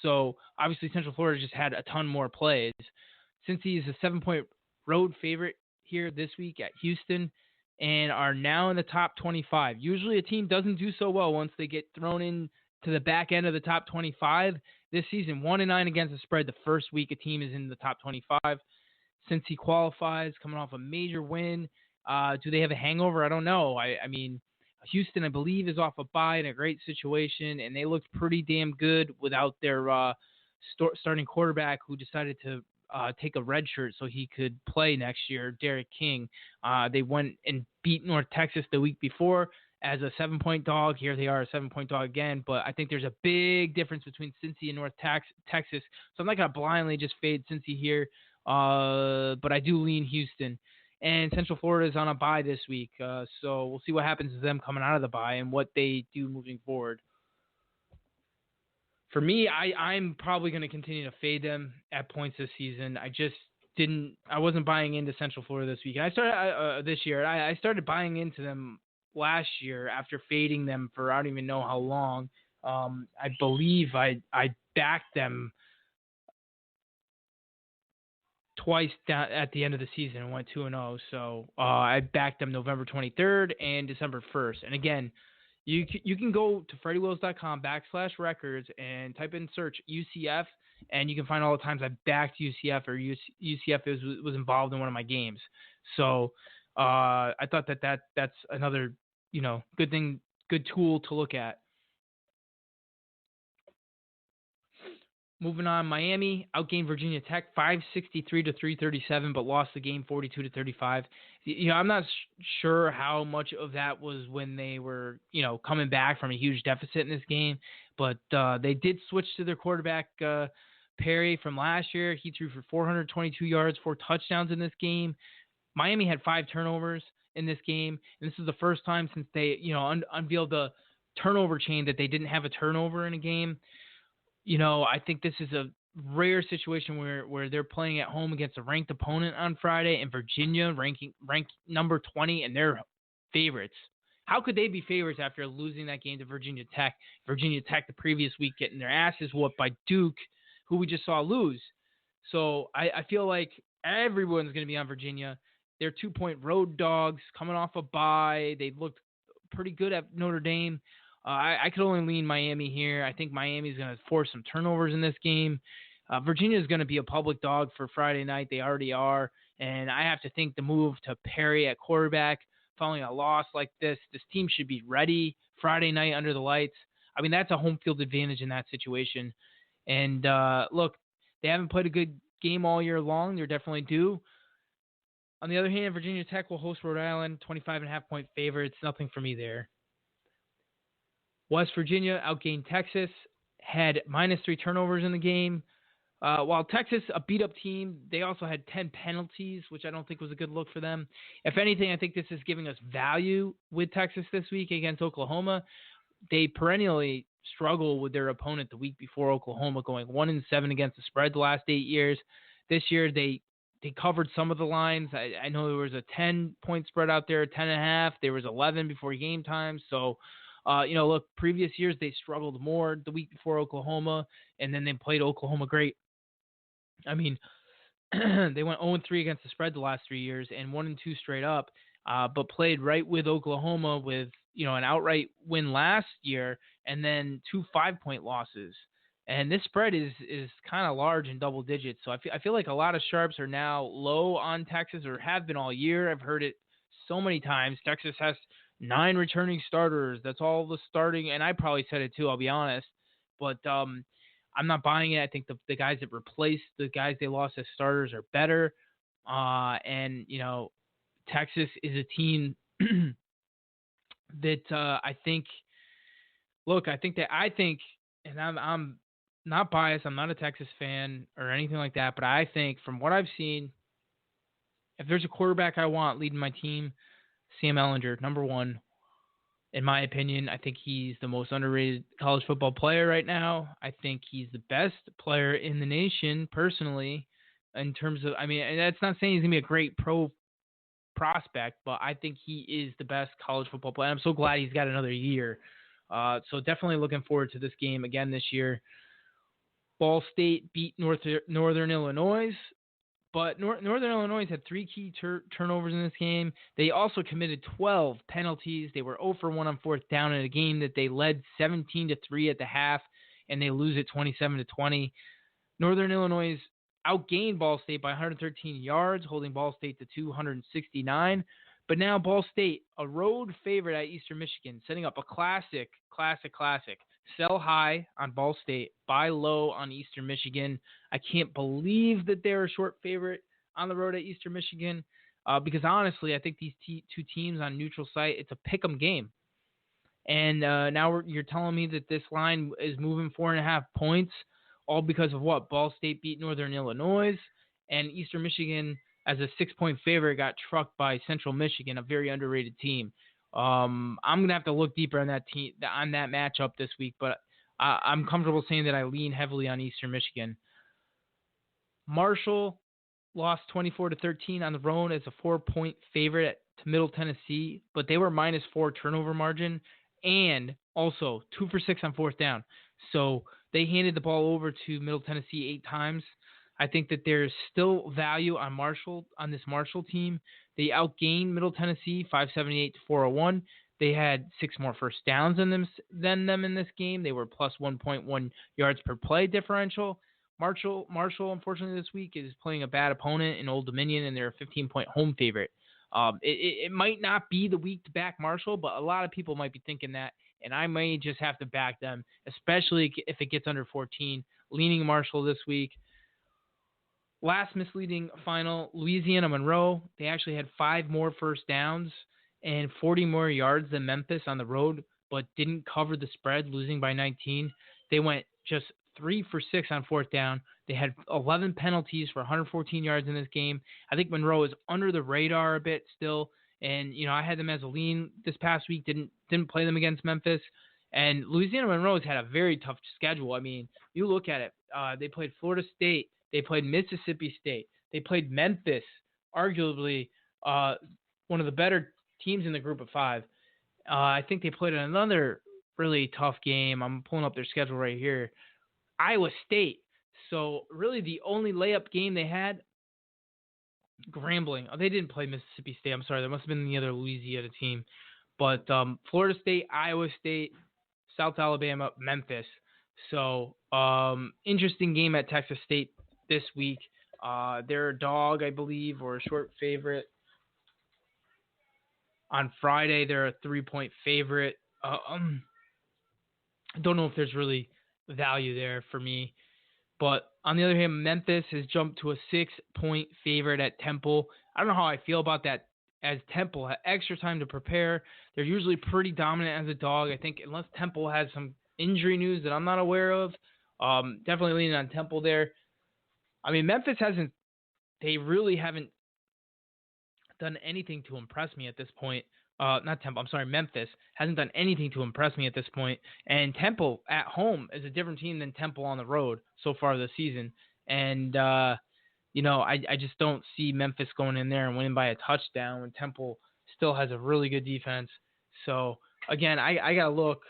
So obviously Central Florida just had a ton more plays. Cincy is a 7-point road favorite here this week at Houston and are now in the top 25. Usually a team doesn't do so well once they get thrown in to the back end of the top 25. This season, 1-9 against the spread. The first week a team is in the top 25. Since he qualifies, coming off a major win, do they have a hangover? I don't know. I mean, Houston, I believe, is off a bye in a great situation, and they looked pretty damn good without their starting quarterback who decided to take a red shirt so he could play next year, Derek King. They went and beat North Texas the week before as a 7-point dog. Here they are, a 7-point dog again, but I think there's a big difference between Cincy and North Texas, so I'm not going to blindly just fade Cincy here, but I do lean Houston. And Central Florida is on a bye this week, so we'll see what happens to them coming out of the bye and what they do moving forward. For me, I'm probably going to continue to fade them at points this season. I wasn't buying into Central Florida this week. And I started this year. I started buying into them last year after fading them for I don't even know how long. I believe I backed them twice at the end of the season and went 2-0. So I backed them November 23rd and December 1st. And again, you can go to freddywills.com/records and type in search UCF, and you can find all the times I backed UCF or UCF was involved in one of my games. So I thought that's another good tool to look at. Moving on, Miami outgained Virginia Tech 563-337, but lost the game 42-35. I'm not sure how much of that was when they were, coming back from a huge deficit in this game, but they did switch to their quarterback Perry from last year. He threw for 422 yards, 4 touchdowns in this game. Miami had 5 turnovers in this game, and this is the first time since they, unveiled the turnover chain that they didn't have a turnover in a game. I think this is a rare situation where they're playing at home against a ranked opponent on Friday, and Virginia ranked number 20, and they're favorites. How could they be favorites after losing that game to Virginia Tech? Virginia Tech the previous week getting their asses whooped by Duke, who we just saw lose. So I feel like everyone's going to be on Virginia. They're 2-point road dogs coming off a bye. They looked pretty good at Notre Dame. I could only lean Miami here. I think Miami is going to force some turnovers in this game. Virginia is going to be a public dog for Friday night. They already are. And I have to think the move to Perry at quarterback following a loss like this team should be ready Friday night under the lights. I mean, that's a home field advantage in that situation. And look, they haven't played a good game all year long. They're definitely due. On the other hand, Virginia Tech will host Rhode Island, 25.5-point favorites. Nothing for me there. West Virginia outgained Texas, had -3 turnovers in the game. While Texas, a beat-up team, they also had 10 penalties, which I don't think was a good look for them. If anything, I think this is giving us value with Texas this week against Oklahoma. They perennially struggle with their opponent the week before Oklahoma, going 1-7 against the spread the last 8 years. This year, they covered some of the lines. I know there was a 10-point spread out there, 10.5. There was 11 before game time, so... look, previous years they struggled more the week before Oklahoma, and then they played Oklahoma great. I mean, they went 0-3 against the spread the last 3 years and 1-2 straight up, but played right with Oklahoma with, an outright win last year and then 2 5-point losses. And this spread is kind of large in double digits. So I feel like a lot of sharps are now low on Texas or have been all year. I've heard it so many times. Texas has 9 returning starters. That's all the starting. And I probably said it too, I'll be honest. But I'm not buying it. I think the guys that replaced the guys they lost as starters are better. And, Texas is a team that I think, and I'm not biased. I'm not a Texas fan or anything like that. But I think from what I've seen, if there's a quarterback I want leading my team, Sam Ehlinger, number 1, in my opinion. I think he's the most underrated college football player right now. I think he's the best player in the nation, personally, in terms of, and that's not saying he's going to be a great pro prospect, but I think he is the best college football player. I'm so glad he's got another year. So definitely looking forward to this game again this year. Ball State beat Northern Illinois, but Northern Illinois had 3 key turnovers in this game. They also committed 12 penalties. They were 0 for 1 on fourth down in a game that they led 17-3 at the half, and they lose it 27-20. Northern Illinois outgained Ball State by 113 yards, holding Ball State to 269. But now Ball State, a road favorite at Eastern Michigan, setting up a classic. Sell high on Ball State, buy low on Eastern Michigan. I can't believe that they're a short favorite on the road at Eastern Michigan because honestly, I think these two teams on neutral site, it's a pick'em game. And now you're telling me that this line is moving 4.5 points, all because of what? Ball State beat Northern Illinois, and Eastern Michigan, as a 6-point favorite, got trucked by Central Michigan, a very underrated team. I'm gonna have to look deeper on that team, on that matchup this week, but I'm comfortable saying that I lean heavily on Eastern Michigan. Marshall lost 24-13 on the road as a 4-point favorite to Middle Tennessee, but they were -4 turnover margin and also 2 for 6 on fourth down. So they handed the ball over to Middle Tennessee 8 times. I think that there's still value on this Marshall team. They outgained Middle Tennessee 578-401. They had 6 more first downs than them in this game. They were plus 1.1 yards per play differential. Marshall, unfortunately, this week is playing a bad opponent in Old Dominion, and they're a 15-point home favorite. It might not be the week to back Marshall, but a lot of people might be thinking that, and I may just have to back them, especially if it gets under 14. Leaning Marshall this week. Last misleading final, Louisiana Monroe. They actually had 5 more first downs and 40 more yards than Memphis on the road, but didn't cover the spread, losing by 19. They went just 3 for 6 on fourth down. They had 11 penalties for 114 yards in this game. I think Monroe is under the radar a bit still, and I had them as a lean this past week. Didn't play them against Memphis, and Louisiana Monroe has had a very tough schedule. I mean, you look at it. They played Florida State. They played Mississippi State. They played Memphis, arguably one of the better teams in the group of 5. I think they played another really tough game. I'm pulling up their schedule right here. Iowa State. So really the only layup game they had, Grambling. They didn't play Mississippi State. I'm sorry. That must have been the other Louisiana team. But Florida State, Iowa State, South Alabama, Memphis. So interesting game at Texas State this week. They're a dog, I believe, or a short favorite. On Friday, they're a 3-point favorite. I don't know if there's really value there for me. But on the other hand, Memphis has jumped to a 6-point favorite at Temple. I don't know how I feel about that, as Temple had extra time to prepare. They're usually pretty dominant as a dog. I think unless Temple has some injury news that I'm not aware of, definitely leaning on Temple there. I mean, Memphis really haven't done anything to impress me at this point. Memphis hasn't done anything to impress me at this point. And Temple at home is a different team than Temple on the road so far this season. And, I just don't see Memphis going in there and winning by a touchdown when Temple still has a really good defense. So, again, I got to look.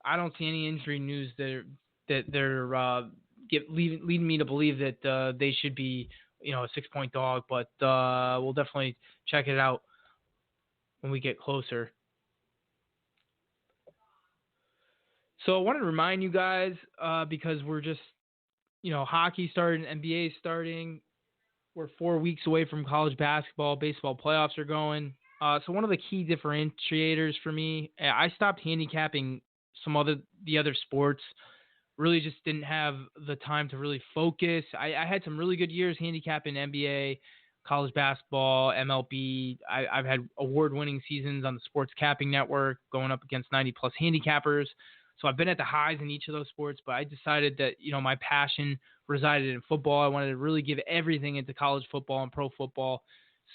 I don't see any injury news that they're leading me to believe that they should be, a 6-point dog, but we'll definitely check it out when we get closer. So I wanted to remind you guys, because we're just, hockey starting, NBA starting. We're 4 weeks away from college basketball. Baseball playoffs are going. So one of the key differentiators for me, I stopped handicapping the other sports. Really just didn't have the time to really focus. I had some really good years handicapping NBA, college basketball, MLB. I've had award-winning seasons on the Sports Capping Network, going up against 90-plus handicappers. So I've been at the highs in each of those sports, but I decided that, my passion resided in football. I wanted to really give everything into college football and pro football.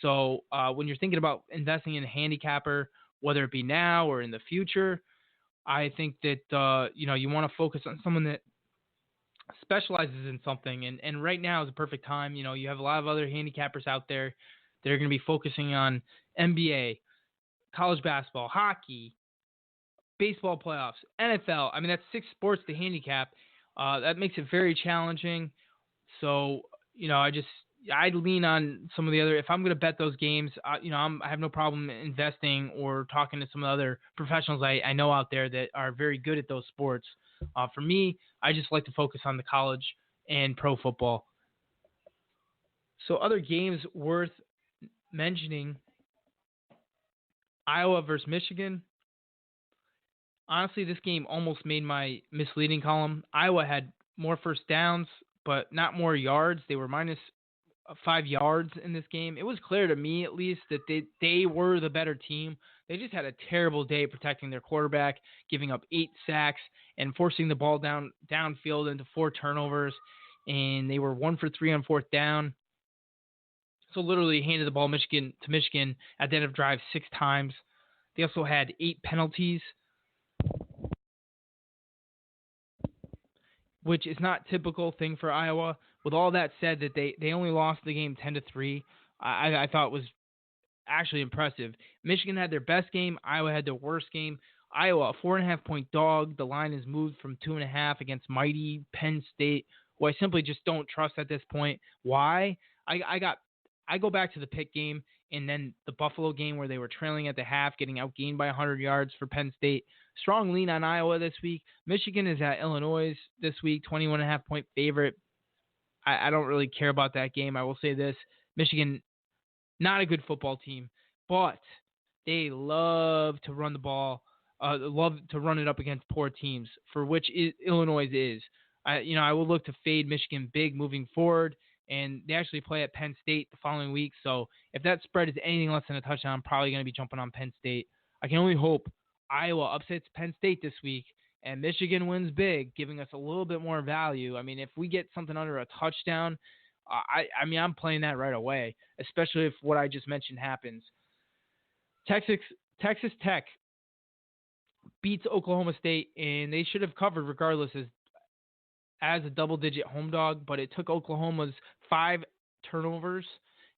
So when you're thinking about investing in a handicapper, whether it be now or in the future, I think that, you want to focus on someone that specializes in something. And right now is a perfect time. You have a lot of other handicappers out there that are going to be focusing on NBA, college basketball, hockey, baseball playoffs, NFL. I mean, that's 6 sports to handicap. That makes it very challenging. So, I'd lean on some of the other. If I'm going to bet those games, I have no problem investing or talking to some of the other professionals I know out there that are very good at those sports. For me, I just like to focus on the college and pro football. So, other games worth mentioning: Iowa versus Michigan. Honestly, this game almost made my misleading column. Iowa had more first downs, but not more yards. They were minus 5 yards in this game. It was clear to me, at least, that they were the better team. They just had a terrible day protecting their quarterback, giving up 8 sacks and forcing the ball downfield into 4 turnovers. And they were 1 for 3 on fourth down. So literally handed the ball to Michigan at the end of drive 6 times. They also had 8 penalties, which is not typical thing for Iowa. With all that said, that they only lost the game 10-3, I thought was actually impressive. Michigan had their best game. Iowa had their worst game. Iowa, a 4.5-point dog. The line is moved from 2.5 against mighty Penn State, who I simply just don't trust at this point. Why? I go back to the Pitt game and then the Buffalo game where they were trailing at the half, getting outgained by 100 yards for Penn State. Strong lean on Iowa this week. Michigan is at Illinois this week, 21.5-point favorite. I don't really care about that game. I will say this: Michigan, not a good football team, but they love to run the ball, love to run it up against poor teams, for which Illinois is. I will look to fade Michigan big moving forward, and they actually play at Penn State the following week. So if that spread is anything less than a touchdown, I'm probably going to be jumping on Penn State. I can only hope Iowa upsets Penn State this week and Michigan wins big, giving us a little bit more value. I mean, if we get something under a touchdown, I'm playing that right away, especially if what I just mentioned happens. Texas Tech beats Oklahoma State, and they should have covered regardless as a double-digit home dog, but it took Oklahoma's 5 turnovers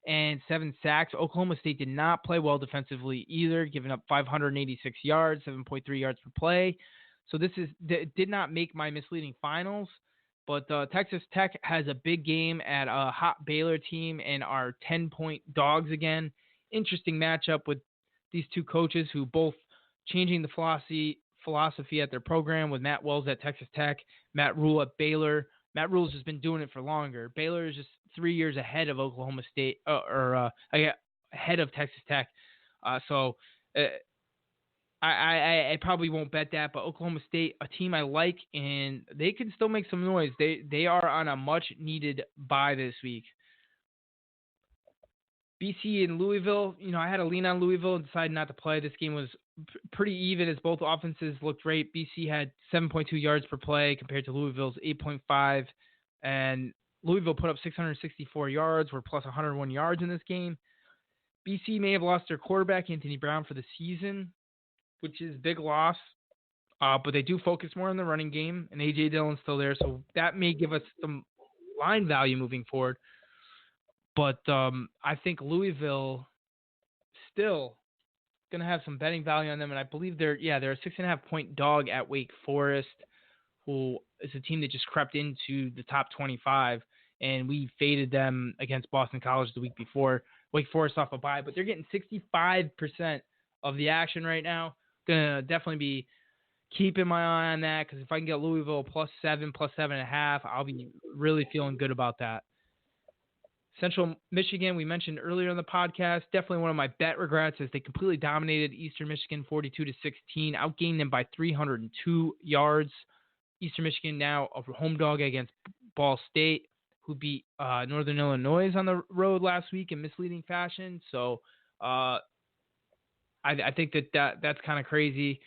and 7 sacks. Oklahoma State did not play well defensively either, giving up 586 yards, 7.3 yards per play. So this did not make my misleading finals, but Texas Tech has a big game at a hot Baylor team and are 10-point dogs again. Interesting matchup with these two coaches who both changing the philosophy at their program, with Matt Wells at Texas Tech, Matt Rule at Baylor. Matt Rule's just been doing it for longer. Baylor is just 3 years ahead of Oklahoma State, ahead of Texas Tech. I probably won't bet that, but Oklahoma State, a team I like, and they can still make some noise. They are on a much-needed bye this week. BC and Louisville, I had to lean on Louisville and decided not to play. This game was pretty even as both offenses looked great. BC had 7.2 yards per play compared to Louisville's 8.5, and Louisville put up 664 yards, were plus 101 yards in this game. BC may have lost their quarterback, Anthony Brown, for the season, which is a big loss, but they do focus more on the running game, and A.J. Dillon's still there, so that may give us some line value moving forward. But I think Louisville still going to have some betting value on them, and I believe they're a 6.5-point dog at Wake Forest, who is a team that just crept into the top 25, and we faded them against Boston College the week before. Wake Forest off a bye, but they're getting 65% of the action right now. Gonna definitely be keeping my eye on that, because if I can get Louisville +7, +7.5, I'll be really feeling good about that. Central Michigan, we mentioned earlier in the podcast, definitely one of my bet regrets, as they completely dominated Eastern Michigan 42-16, outgained them by 302 yards. Eastern Michigan now a home dog against Ball State, who beat Northern Illinois on the road last week in misleading fashion. So I think that's kind of crazy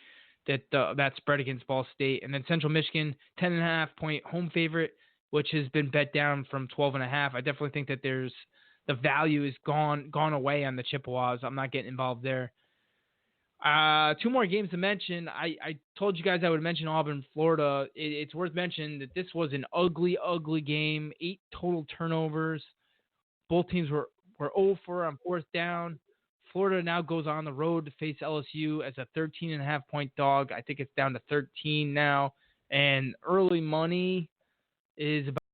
that spread against Ball State. And then Central Michigan, 10.5-point home favorite, which has been bet down from 12.5. I definitely think that the value is gone away on the Chippewas. I'm not getting involved there. 2 more games to mention. I told you guys I would mention Auburn, Florida. It's worth mentioning that this was an ugly, ugly game. 8 total turnovers. Both teams were 0-for on fourth down. Florida now goes on the road to face LSU as a 13.5-point dog. I think it's down to 13 now. And early money, is about